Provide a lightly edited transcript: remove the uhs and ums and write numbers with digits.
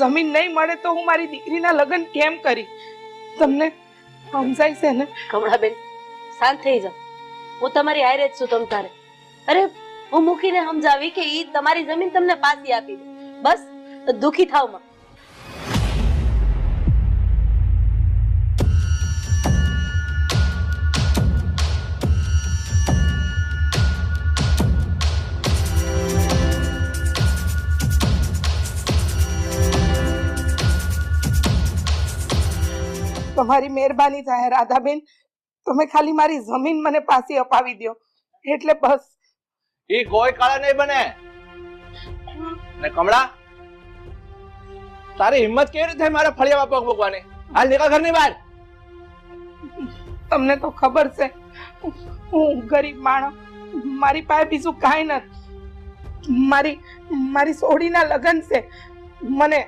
જમીન નહીં મળે તો હું મારી દીકરીના લગ્ન કેમ કરી? તમને સમજાય છે ને? કમળાબેન, શાંત થઈ જાઓ. હું તમારી હારે જ છું. તમ તારે અરે હું મૂકીને સમજાવી કે ઈ તમારી જમીન તમને પાછી આપી દે. બસ દુખી થાવ માં. તમારી મહેરબાની થાય રાધાબેન, તમે ખાલી મારી જમીન મને પાછી અપાવી દો એટલે બસ. એ કોઈ કાળા નહીં બને. ને કમળા, તારી હિંમત કેવી રીતે થઈ મારા ફળિયામાં પગ મૂકવાની? હાલ નીકળ ઘરની બહાર. તમને તો ખબર છે હું ગરીબ માણસ, મારી પાસે બીજું કાંઈ નથી. મારી સોડીના લગ્ન છે. મને